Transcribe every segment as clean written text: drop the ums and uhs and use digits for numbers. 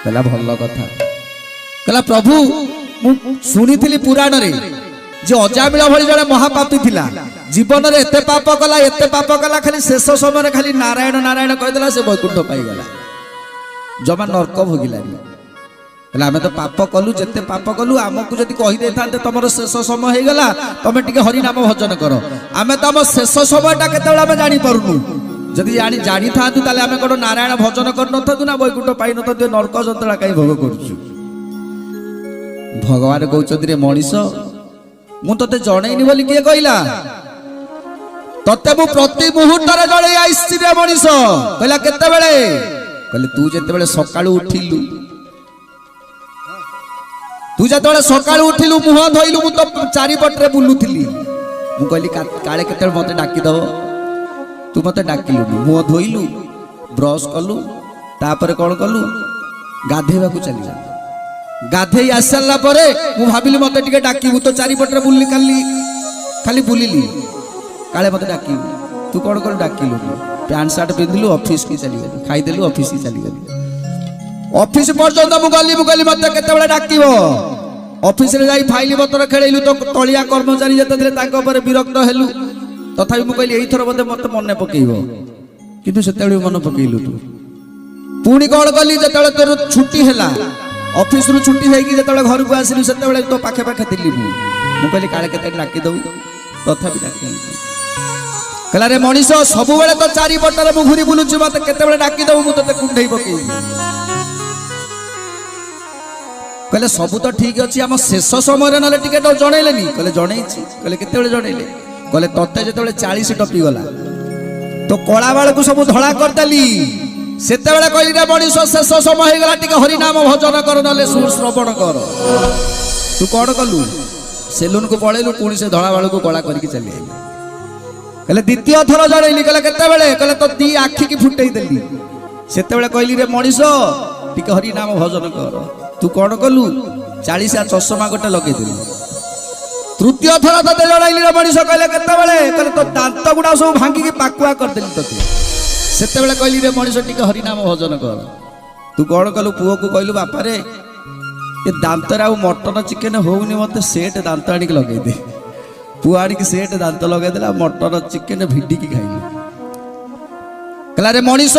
कहला भल कथा कहला प्रभु शुणी पुराण रे जे अजामिल भली जड़े महापापी थिला जीवन रे एते पाप कला खाली शेष समय खाली नारायण नारायण कहदेला से वैकुंठ पाईगला जमा नरक भोगिलानी कहला आमे तो पाप कलु जेते पाप कलु आमको जदि कहि देथांते तमरो शेष समय हे गला तमे टिके हरि नाम भजन करो आमे तो हम शेष समयटा केतेबेला आमे जानि पारुनु जदि जानी थांतु ताले आमे कोन नारायण भजन कर नथु ना वैकुंठ पाई नथु नरक जंतरा काई भोग करछु भगवान कहउछथि रे मनीष मु तते जणैनी बोली किए कहला तते मु प्रति मुहूर्त रे जणै आइछि रे मनीष कहला केतेबेले कहले तू जेतेबेले सकाळू उठिलु तू जेतेबेले सकाळू उठिलु मुह धोइलु मु तो चारि पटरे बुलुथिली मु कहली काळे केतेबेले मते डाकी दबो तू मत डाकिलु मुह धोइलु ब्रश कलु तापर कौन कलु गाधेवा को चली गाधे आसला परे मु भाबिली मते टिके डाकिबु तो चारिपटरे बुल्ली खाली बुलिली काले मते डाकिबु तू कौन कर डाकिलु पैंट शर्ट पिंधिलु ऑफिस की चली गली खाइदेलु ऑफिस की चली गली ऑफिस पर्यंत मु गली मते केतेबेले डाकिबो ऑफिस रे जाई फाइल पत्र खेलैलु तो तलिया कर्मचारी जते ताको पर विरक्त हेलु तथापि मु कहली एई थर बोधे मते मने पकेइबो किंतु सेतेबेले मन पकेइलु तू पुणी कौन कली जेतेबेले तोर छुट्टी हैला ऑफिस रु छुट्टी होई जेतेबेले घर को आसिलु सेतेबेले तो पाखे पाखे थिली मु कहली काले केते डाकी दउ तथापि डाकी कहला रे मनीष सब बेले तो चारि पटरे मु घुरी बुलुची मते केतेबेले डाकी दउ मु तते कुंढई पकेइ कहले सब तो ठीक अछि हम शेष समय नले टिके तो जणैलेनी कहले जणैछि कहले केतेबेले जणैले कहले तते जेतेबेले 40 टपी गला तो कला बाल को सब धड़ा करदेली सेतेबेले कहली रे मनीष शेष समय हे गला टिके हरि नाम भजन कर नले सुर श्रवण कर तू कोन कलु सेलून को पळेलु पुणी से धड़ा बाल को कला करके चली आइले कहले द्वितीय थर जणैली कहले केतेबेले कहले तो दी आखी की फुटै देली सेतेबेले कहली रे मनीष टिके हरि नाम भजन कर तू कोन कलु 40 चश्मा गोटे लगे देली तृतीय थर तते जणाइली रे मनीष कहले केतेबेले कहले तो दांत गुडा सब भांगी के पाकुआ कर देली तते सेतेबेले कहली रे मनीष टिके हरि नाम भजन कर तू कोन कलु पुओ को कहलु बापा रे ए दांत रे आ मटन चिकन होउनी मते सेट दांत आनी के लगे दे पुओ आनी के सेट दांत लगे देला मटन चिकन भिडी की खाइली कहला रे मनीष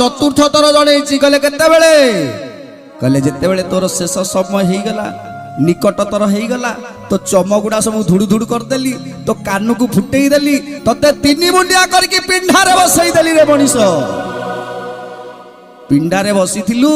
चतुर्थ थर जणैछि कहले केतेबेले कहले जेतेबेले तोर शेष समय हेई गला निकटतर हो गला तो चमगुड़ा सब धुड़ू धुड़ू करदेली तो कान को फुटई देली तते 3 मुंडिया करके पिंडारे बसई देली रे मनीष पिंडारे बसीथिलु।